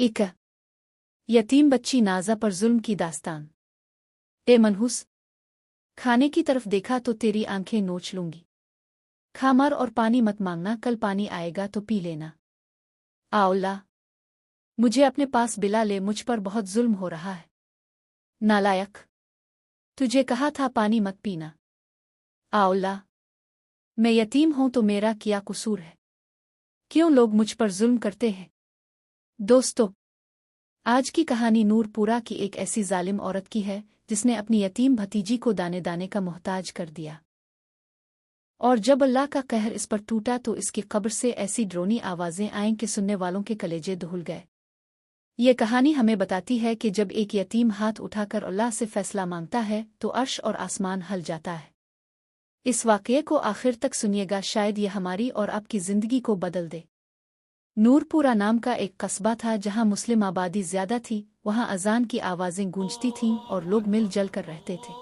एक यतीम बच्ची नाज़ा पर जुल्म की दास्तान। ए मनहूस, खाने की तरफ देखा तो तेरी आंखें नोच लूंगी। खा मर और पानी मत मांगना, कल पानी आएगा तो पी लेना। आउला, मुझे अपने पास बिला ले, मुझ पर बहुत जुल्म हो रहा है। नालायक, तुझे कहा था पानी मत पीना। आउला, मैं यतीम हूं तो मेरा क्या कसूर है? क्यों लोग मुझ पर जुल्म करते हैं? दोस्तों, आज की कहानी नूरपुरा की एक ऐसी जालिम औरत की है जिसने अपनी यतीम भतीजी को दाने दाने का मोहताज कर दिया। और जब अल्लाह का कहर इस पर टूटा तो इसकी कब्र से ऐसी ड्रोनी आवाजें आईं कि सुनने वालों के कलेजे दहुल गए। ये कहानी हमें बताती है कि जब एक यतीम हाथ उठाकर अल्लाह से फैसला मांगता है तो अर्श और आसमान हल जाता है। इस वाक़ये को आखिर तक सुनिएगा, शायद ये हमारी और आपकी ज़िंदगी को बदल दे। नूरपुरा नाम का एक कस्बा था जहां मुस्लिम आबादी ज्यादा थी। वहां अजान की आवाजें गूंजती थीं और लोग मिल जल कर रहते थे।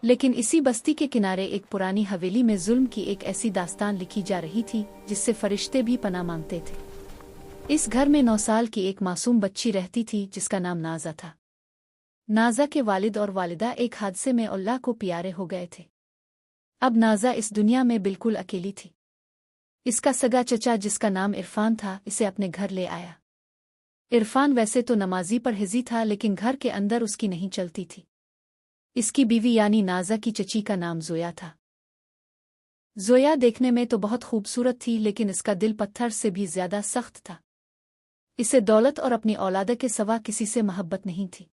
लेकिन इसी बस्ती के किनारे एक पुरानी हवेली में जुल्म की एक ऐसी दास्तान लिखी जा रही थी जिससे फरिश्ते भी पनाह मांगते थे। इस घर में 9 साल की एक मासूम बच्ची रहती थी जिसका नाम नाज़ा था। नाज़ा के वालिद और वालिदा एक हादसे में अल्लाह को प्यारे हो गए थे। अब नाज़ा इस दुनिया में बिल्कुल अकेली थी। इसका सगा चचा जिसका नाम इरफान था इसे अपने घर ले आया। इरफान वैसे तो नमाजी परहेज़ी था लेकिन घर के अंदर उसकी नहीं चलती थी। इसकी बीवी यानी नाज़ा की चची का नाम जोया था। जोया देखने में तो बहुत खूबसूरत थी लेकिन इसका दिल पत्थर से भी ज्यादा सख्त था। इसे दौलत और अपनी औलाद के सिवा किसी से मोहब्बत नहीं थी।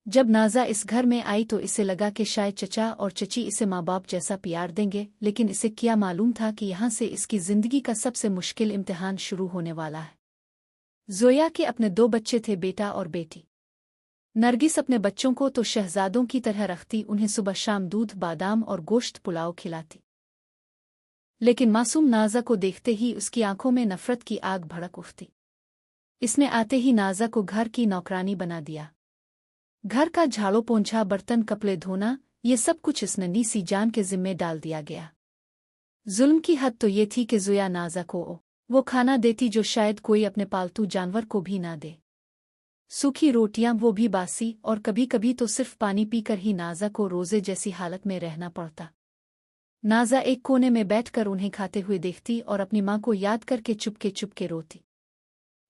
जब नाज़ा इस घर में आई तो इसे लगा कि शायद चचा और चची इसे माँ बाप जैसा प्यार देंगे, लेकिन इसे क्या मालूम था कि यहाँ से इसकी जिंदगी का सबसे मुश्किल इम्तिहान शुरू होने वाला है। जोया के अपने 2 बच्चे थे, बेटा और बेटी। नरगिस अपने बच्चों को तो शहजादों की तरह रखती, उन्हें सुबह शाम दूध, बादाम और गोश्त पुलाव खिलाती। लेकिन मासूम नाज़ा को देखते ही उसकी आंखों में नफरत की आग भड़क उठती। इसने आते ही नाज़ा को घर की नौकरानी बना दिया। घर का झाड़ू पोंछा, बर्तन, कपड़े धोना, ये सब कुछ इस नन्ही सी जान के जिम्मे डाल दिया गया। जुल्म की हद तो ये थी कि जोया नाज़ा को वो खाना देती जो शायद कोई अपने पालतू जानवर को भी ना दे। सूखी रोटियां, वो भी बासी, और कभी कभी तो सिर्फ पानी पीकर ही नाज़ा को रोजे जैसी हालत में रहना पड़ता। नाज़ा एक कोने में बैठकर उन्हें खाते हुए देखती और अपनी माँ को याद करके चुपके चुपके रोती।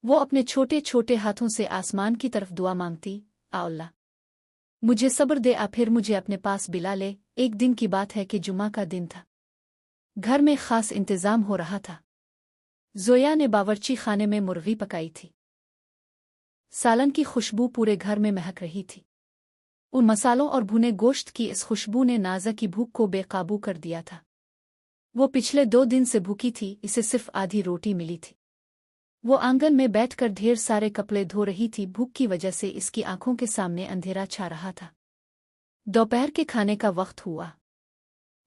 वो अपने छोटे छोटे हाथों से आसमान की तरफ दुआ मांगती, आ अल्लाह, मुझे सब्र दे, आ फिर मुझे अपने पास बिला ले। एक दिन की बात है कि जुमा का दिन था। घर में खास इंतजाम हो रहा था। जोया ने बावर्ची खाने में मुर्गी पकाई थी। सालन की खुशबू पूरे घर में महक रही थी। उन मसालों और भुने गोश्त की इस खुशबू ने नाज़ा की भूख को बेकाबू कर दिया था। वो पिछले 2 दिन से भूखी थी, इसे सिर्फ आधी रोटी मिली थी। वो आंगन में बैठकर ढेर सारे कपड़े धो रही थी। भूख की वजह से इसकी आंखों के सामने अंधेरा छा रहा था। दोपहर के खाने का वक्त हुआ।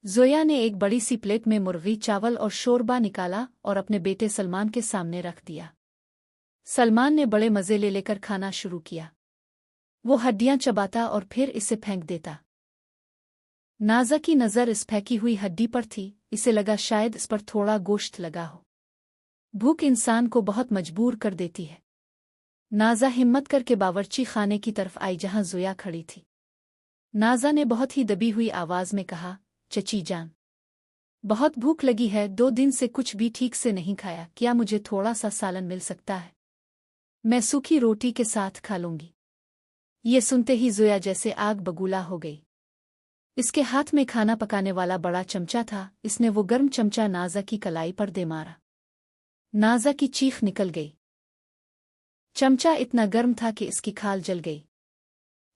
जोया ने एक बड़ी सी प्लेट में मुर्गी, चावल और शोरबा निकाला और अपने बेटे सलमान के सामने रख दिया। सलमान ने बड़े मजे ले लेकर खाना शुरू किया। वो हड्डियां चबाता और फिर इसे फेंक देता। नाज़ा की नज़र इस फेंकी हुई हड्डी पर थी। इसे लगा शायद इस पर थोड़ा गोश्त लगा हो। भूख इंसान को बहुत मजबूर कर देती है। नाज़ा हिम्मत करके बावर्ची खाने की तरफ आई जहां जोया खड़ी थी। नाज़ा ने बहुत ही दबी हुई आवाज में कहा, चची जान, बहुत भूख लगी है, 2 दिन से कुछ भी ठीक से नहीं खाया, क्या मुझे थोड़ा सा सालन मिल सकता है? मैं सूखी रोटी के साथ खा लूंगी। ये सुनते ही जोया जैसे आग बगूला हो गई। इसके हाथ में खाना पकाने वाला बड़ा चमचा था। इसने वो गर्म चमचा नाज़ा की कलाई पर दे मारा। नाज़ा की चीख निकल गई। चमचा इतना गर्म था कि इसकी खाल जल गई।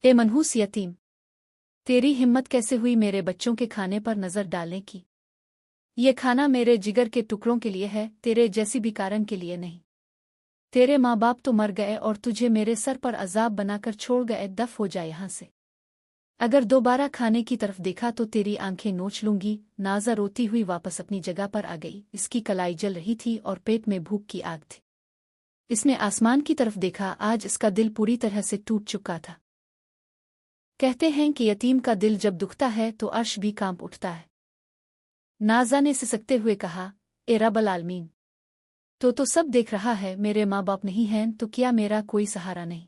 ए मनहूस यतीम, तेरी हिम्मत कैसे हुई मेरे बच्चों के खाने पर नजर डालने की? ये खाना मेरे जिगर के टुकड़ों के लिए है, तेरे जैसी भिखारन के लिए नहीं। तेरे माँ बाप तो मर गए और तुझे मेरे सर पर अजाब बनाकर छोड़ गए। दफ हो जाए यहाँ से। अगर दोबारा खाने की तरफ देखा तो तेरी आंखें नोच लूंगी। नाज़ा रोती हुई वापस अपनी जगह पर आ गई। इसकी कलाई जल रही थी और पेट में भूख की आग थी। इसने आसमान की तरफ देखा। आज इसका दिल पूरी तरह से टूट चुका था। कहते हैं कि यतीम का दिल जब दुखता है तो अर्श भी कांप उठता है। नाज़ा ने सिसकते हुए कहा, ए रब्बल आलमीन, तो सब देख रहा है, मेरे माँ बाप नहीं हैं तो क्या मेरा कोई सहारा नहीं?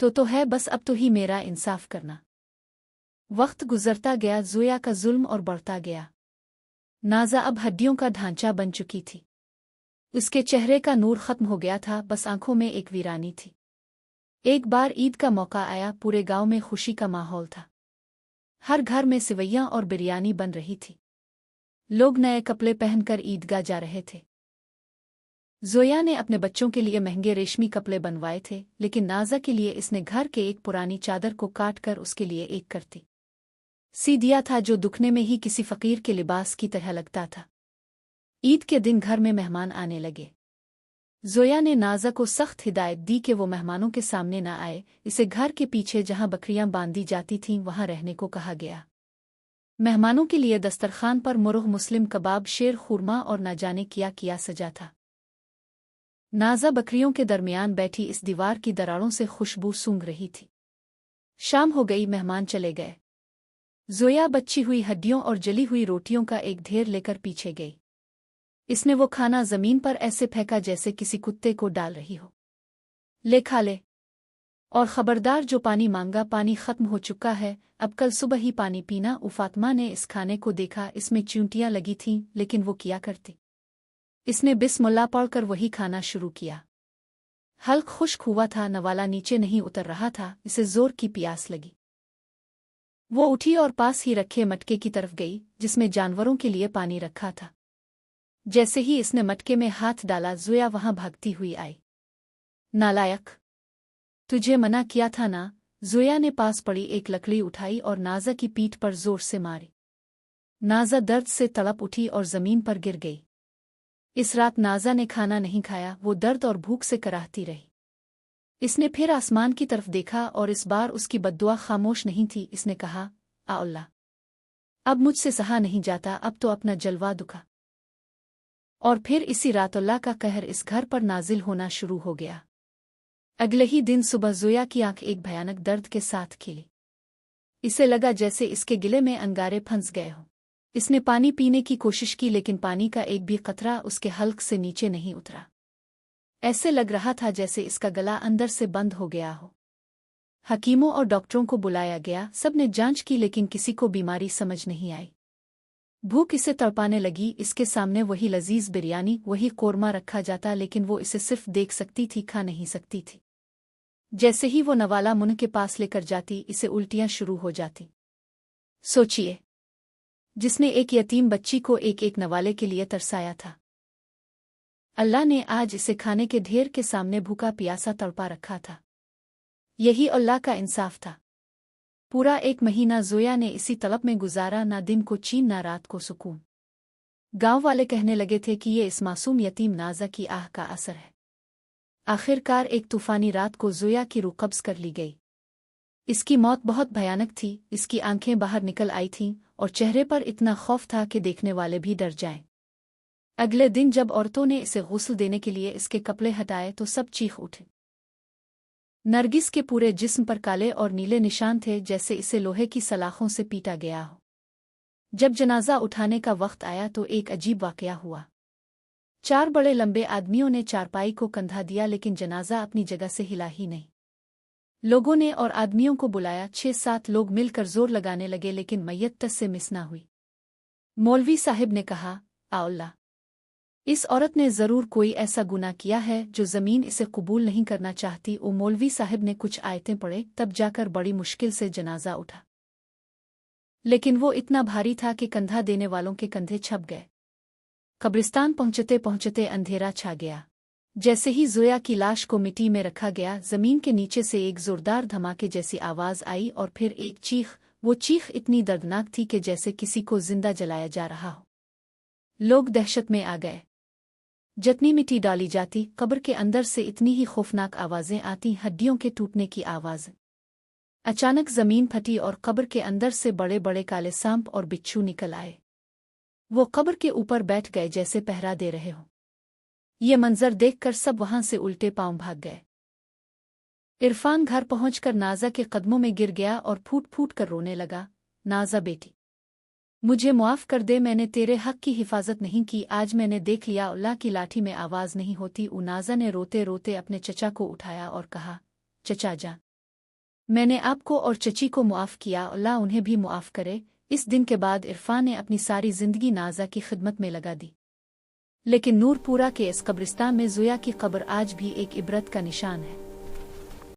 तो है, बस अब तो ही मेरा इंसाफ करना। वक्त गुजरता गया, ज़ोया का जुल्म और बढ़ता गया। नाज़ा अब हड्डियों का ढांचा बन चुकी थी। उसके चेहरे का नूर खत्म हो गया था, बस आंखों में एक वीरानी थी। एक बार ईद का मौका आया, पूरे गांव में खुशी का माहौल था। हर घर में सिवैयां और बिरयानी बन रही थी। लोग नए कपड़े पहनकर ईदगाह जा रहे थे। ज़ोया ने अपने बच्चों के लिए महंगे रेशमी कपड़े बनवाए थे, लेकिन नाज़ा के लिए इसने घर के एक पुरानी चादर को काट कर उसके लिए एक करती सी दिया था, जो दुखने में ही किसी फकीर के लिबास की तरह लगता था। ईद के दिन घर में मेहमान आने लगे। ज़ोया ने नाज़ा को सख्त हिदायत दी कि वो मेहमानों के सामने न आए। इसे घर के पीछे जहां बकरियां बांधी जाती थीं वहां रहने को कहा गया। मेहमानों के लिए दस्तरखान पर मुर्ग, मुस्लिम कबाब, शेर खुरमा और न जाने क्या सजा था। नाज़ा बकरियों के दरमियान बैठी इस दीवार की दरारों से खुशबू सूंघ रही थी। शाम हो गई, मेहमान चले गए। ज़ोया बची हुई हड्डियों और जली हुई रोटियों का एक ढेर लेकर पीछे गई। इसने वो खाना जमीन पर ऐसे फेंका जैसे किसी कुत्ते को डाल रही हो। ले खा ले, और खबरदार, जो पानी मांगा, पानी खत्म हो चुका है, अब कल सुबह ही पानी पीना। फातिमा ने इस खाने को देखा, इसमें चींटियां लगी थीं, लेकिन वो किया करती। इसने बिस्मिल्लाह पढ़कर वही खाना शुरू किया। हल्क खुश्क हुआ था, नवाला नीचे नहीं उतर रहा था। इसे जोर की प्यास लगी। वो उठी और पास ही रखे मटके की तरफ गई, जिसमें जानवरों के लिए पानी रखा था। जैसे ही इसने मटके में हाथ डाला, ज़ोया वहां भागती हुई आई। नालायक, तुझे मना किया था ना? ज़ोया ने पास पड़ी एक लकड़ी उठाई और नाज़ा की पीठ पर जोर से मारी। नाज़ा दर्द से तड़प उठी और जमीन पर गिर गई। इस रात नाज़ा ने खाना नहीं खाया, वो दर्द और भूख से कराहती रही। इसने फिर आसमान की तरफ देखा और इस बार उसकी बद्दुआ खामोश नहीं थी। इसने कहा, आ अल्लाह, अब मुझसे सहा नहीं जाता, अब तो अपना जलवा दुखा। और फिर इसी रात अल्लाह का कहर इस घर पर नाजिल होना शुरू हो गया। अगले ही दिन सुबह ज़ोया की आंख एक भयानक दर्द के साथ खिली। इसे लगा जैसे इसके गिले में अंगारे फंस गए हों। इसने पानी पीने की कोशिश की, लेकिन पानी का एक भी कतरा उसके हल्क से नीचे नहीं उतरा। ऐसे लग रहा था जैसे इसका गला अंदर से बंद हो गया हो। हकीमों और डॉक्टरों को बुलाया गया, सब ने जांच की, लेकिन किसी को बीमारी समझ नहीं आई। भूख इसे तड़पाने लगी। इसके सामने वही लजीज बिरयानी, वही कोरमा रखा जाता, लेकिन वो इसे सिर्फ देख सकती थी, खा नहीं सकती थी। जैसे ही वो नवाला मुंह के पास लेकर जाती, इसे उल्टियां शुरू हो जाती। सोचिए, जिसने एक यतीम बच्ची को एक एक नवाले के लिए तरसाया था, अल्लाह ने आज इसे खाने के ढेर के सामने भूखा प्यासा तड़पा रखा था। यही अल्लाह का इंसाफ था। पूरा एक महीना ज़ोया ने इसी तलब में गुजारा, ना दिन को चैन ना रात को सुकून। गांव वाले कहने लगे थे कि ये इस मासूम यतीम नाज़ा की आह का असर है। आखिरकार एक तूफानी रात को ज़ोया की रूह कब्ज़ कर ली गई। इसकी मौत बहुत भयानक थी। इसकी आंखें बाहर निकल आई थीं और चेहरे पर इतना खौफ था कि देखने वाले भी डर जाएं। अगले दिन जब औरतों ने इसे गुस्ल देने के लिए इसके कपड़े हटाए तो सब चीख उठे। नरगिस के पूरे जिस्म पर काले और नीले निशान थे, जैसे इसे लोहे की सलाखों से पीटा गया हो। जब जनाजा उठाने का वक्त आया तो एक अजीब वाकया हुआ। 4 बड़े लंबे आदमियों ने चारपाई को कंधा दिया, लेकिन जनाजा अपनी जगह से हिला ही नहीं। लोगों ने और आदमियों को बुलाया। 6-7 लोग मिलकर जोर लगाने लगे, लेकिन मैयत तस से मिस ना हुई। मौलवी साहिब ने कहा, आ अल्लाह, इस औरत ने जरूर कोई ऐसा गुनाह किया है जो जमीन इसे कबूल नहीं करना चाहती। मौलवी साहिब ने कुछ आयतें पढ़े, तब जाकर बड़ी मुश्किल से जनाजा उठा, लेकिन वो इतना भारी था कि कंधा देने वालों के कंधे छप गए। कब्रिस्तान पहुंचते पहुंचते अंधेरा छा गया। जैसे ही ज़ोया की लाश को मिट्टी में रखा गया, जमीन के नीचे से एक जोरदार धमाके जैसी आवाज आई और फिर एक चीख। वो चीख इतनी दर्दनाक थी कि जैसे किसी को जिंदा जलाया जा रहा हो। लोग दहशत में आ गए। जितनी मिट्टी डाली जाती, कब्र के अंदर से इतनी ही खौफनाक आवाजें आती, हड्डियों के टूटने की आवाज। अचानक जमीन फटी और कब्र के अंदर से बड़े बड़े काले सांप और बिच्छू निकल आए। वो कब्र के ऊपर बैठ गए जैसे पहरा दे रहे हो। ये मंजर देखकर सब वहां से उल्टे पांव भाग गए। इरफान घर पहुंचकर नाज़ा के कदमों में गिर गया और फूट फूट कर रोने लगा। नाज़ा बेटी, مجھے معاف کر دے، میں نے تیرے حق کی حفاظت نہیں کی، آج میں نے دیکھ لیا اللہ کی لاٹھی میں آواز نہیں ہوتی۔ نازا نے روتے روتے اپنے چچا کو اٹھایا اور کہا، چچا جان، میں نے آپ کو اور چچی کو معاف کیا، اللہ انہیں بھی معاف کرے۔ اس دن کے بعد عرفان نے اپنی ساری زندگی نازا کی خدمت میں لگا دی، لیکن نور پورا کے اس قبرستان میں زویا کی قبر آج بھی ایک عبرت کا نشان ہے۔